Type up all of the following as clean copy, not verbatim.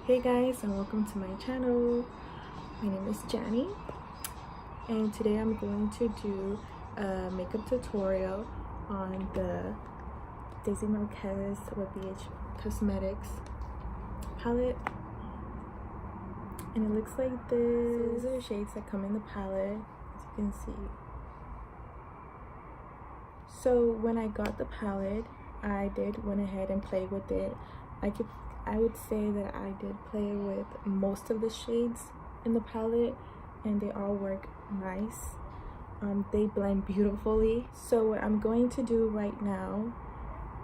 Hey guys, and welcome to my channel. My name is Jenny, and today I'm going to do a makeup tutorial on the Daisy Marquez with BH Cosmetics palette. And it looks like this. These are the shades that come in the palette, as you can see. So when I got the palette, I went ahead and played with it. I would say that I did play with most of the shades in the palette, and they all work nice. They blend beautifully. So what I'm going to do right now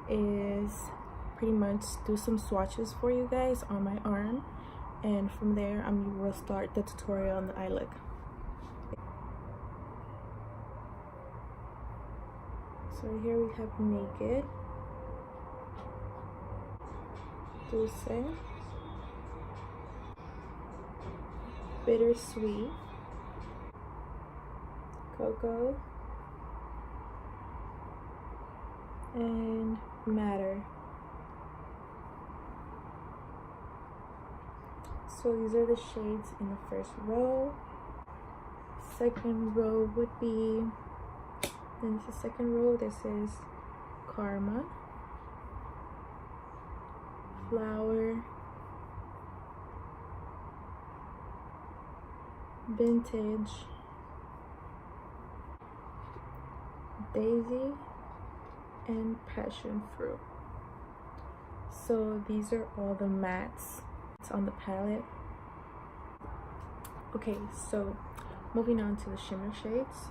is pretty much do some swatches for you guys on my arm, and from there we'll start the tutorial on the eye look. So here we have Naked, Dulce, Bittersweet, Cocoa, and Matter. So these are the shades in the first row. Second row would be, then the second row, this is Karma, Flower, Vintage, Daisy, and Passion Fruit. So these are all the mattes on the palette. Okay, so moving on to the shimmer shades.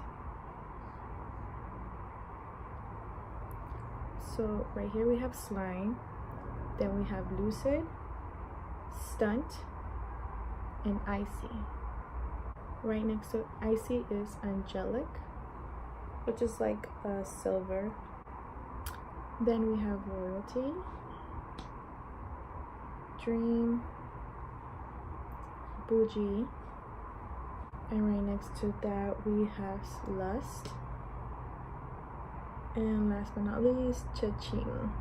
So right here we have Slime, then we have Lucid, Stunt, and Icy. Right next to Icy is Angelic, which is like a silver. Then we have Royalty, Dream, Bougie, and right next to that we have Lust, and last but not least, Cha-Ching.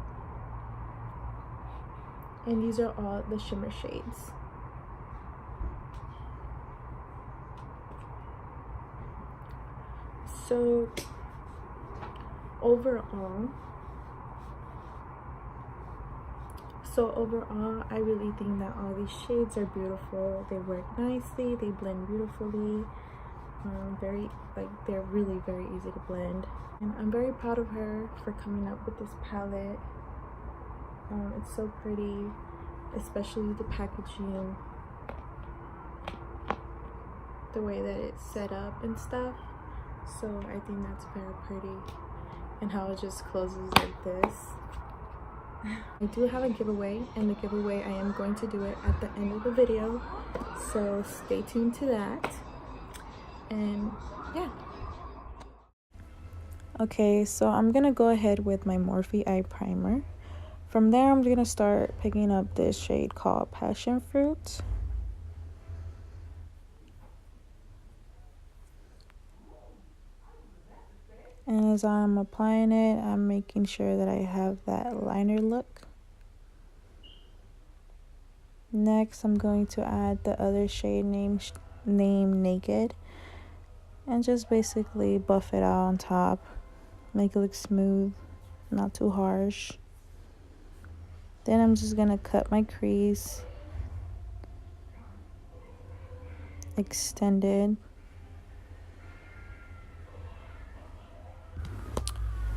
And these are all the shimmer shades. So overall, I really think that all these shades are beautiful. They work nicely, they blend beautifully. They're really very easy to blend, and I'm very proud of her for coming up with this palette. It's so pretty, especially the packaging, the way that it's set up and stuff. So I think that's very pretty, and how it just closes like this. I do have a giveaway, and the giveaway, I am going to do it at the end of the video, so stay tuned to that. And yeah. Okay, so I'm gonna go ahead with my Morphe eye primer. From there, I'm gonna start picking up this shade called Passion Fruit. And as I'm applying it, I'm making sure that I have that liner look. Next, I'm going to add the other shade named Naked, and just basically buff it out on top, make it look smooth, not too harsh. Then I'm just gonna cut my crease, extended.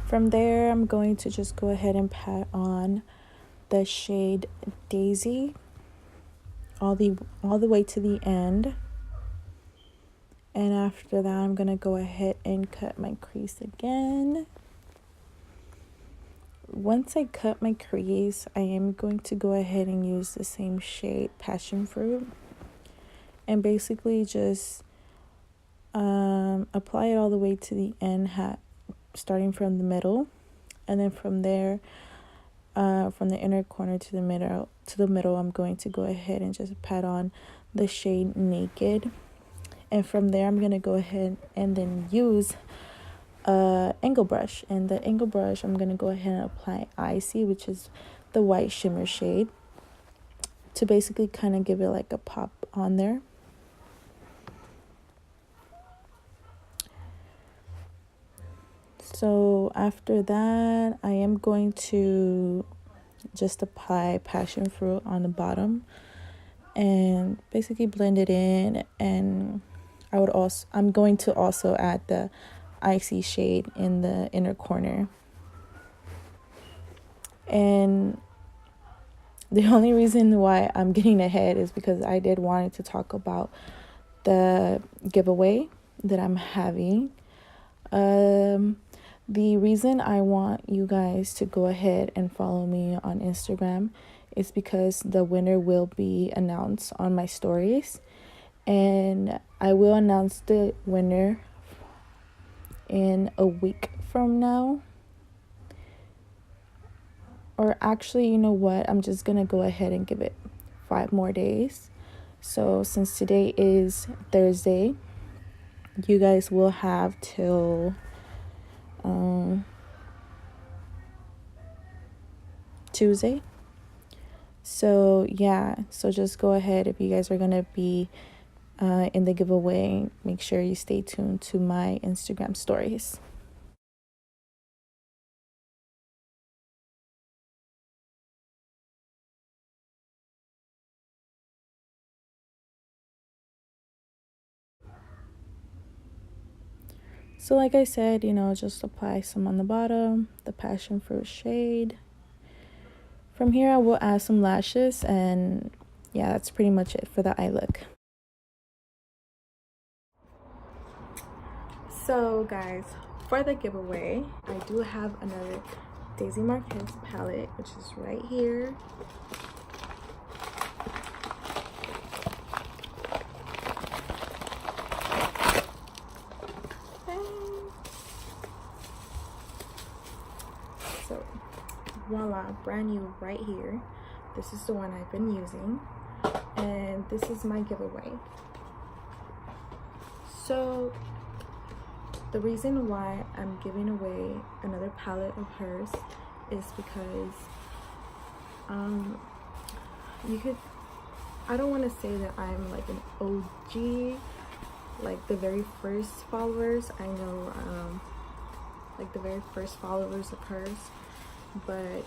From there, I'm going to just go ahead and pat on the shade Daisy all the way to the end. And after that, I'm gonna go ahead and cut my crease again. Once I cut my crease, I am going to go ahead and use the same shade, Passion Fruit, and basically just apply it all the way to the end, starting from the middle, and then from there, from the inner corner to the middle, I'm going to go ahead and just pat on the shade Naked. And from there, I'm gonna go ahead and then use angle brush, and the angle brush, I'm gonna go ahead and apply Icy, which is the white shimmer shade, to basically kind of give it like a pop on there. So after that, I am going to just apply passion fruit on the bottom and basically blend it in. And I'm going to also add the icy shade in the inner corner. And the only reason why I'm getting ahead is because I did want to talk about the giveaway that I'm having. The reason I want you guys to go ahead and follow me on Instagram is because the winner will be announced on my stories, and I will announce the winner in a week from now. Or actually, you know what? I'm just gonna go ahead and give it 5 more days. So since today is Thursday, you guys will have till Tuesday. So yeah, so just go ahead. If you guys are gonna be in the giveaway, make sure you stay tuned to my Instagram stories. So like I said, just apply some on the bottom, the passion fruit shade. From here, I will add some lashes, and yeah, that's pretty much it for the eye look. So guys, for the giveaway, I do have another Daisy Marquez palette, which is right here. So voila, brand new right here. This is the one I've been using, and this is my giveaway. So the reason why I'm giving away another palette of hers is because I don't want to say that I'm like an OG, like the very first followers. I know like the very first followers of hers, but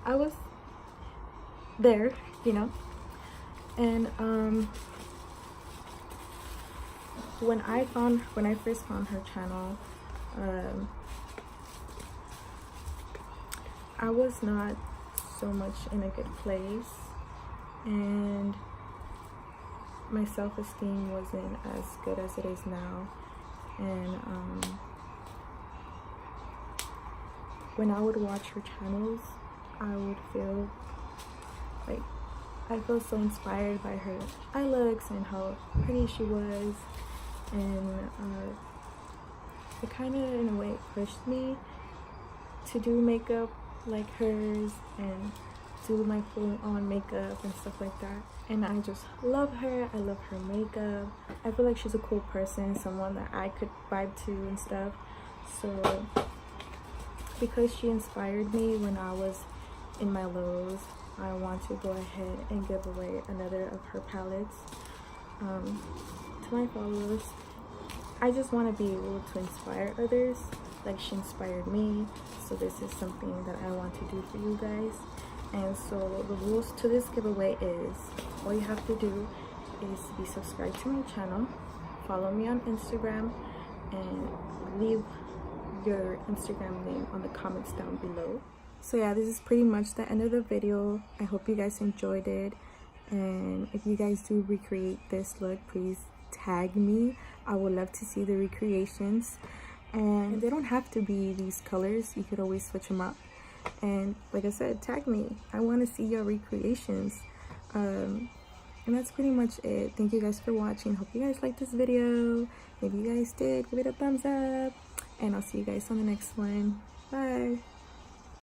I was there, and when I first found her channel, I was not so much in a good place, and my self-esteem wasn't as good as it is now. And when I would watch her channels, I would feel like I feel so inspired by her eye looks and how pretty she was, and it kind of in a way pushed me to do makeup like hers and do my full on makeup and stuff like that. And I just love her. I love her makeup. I feel like she's a cool person, someone that I could vibe to and stuff. So because she inspired me when I was in my lows, I want to go ahead and give away another of her palettes to my followers. I just want to be able to inspire others like she inspired me. So this is something that I want to do for you guys. And so the rules to this giveaway is, all you have to do is be subscribed to my channel, follow me on Instagram, and leave your Instagram name on the comments down below. So yeah, this is pretty much the end of the video. I hope you guys enjoyed it, and if you guys do recreate this look, please tag me. I would love to see the recreations, and they don't have to be these colors. You could always switch them up, and like I said, tag me. I want to see your recreations. And that's pretty much it. Thank you guys for watching. Hope you guys liked this video. If you guys did, give it a thumbs up, and I'll see you guys on the next one. Bye.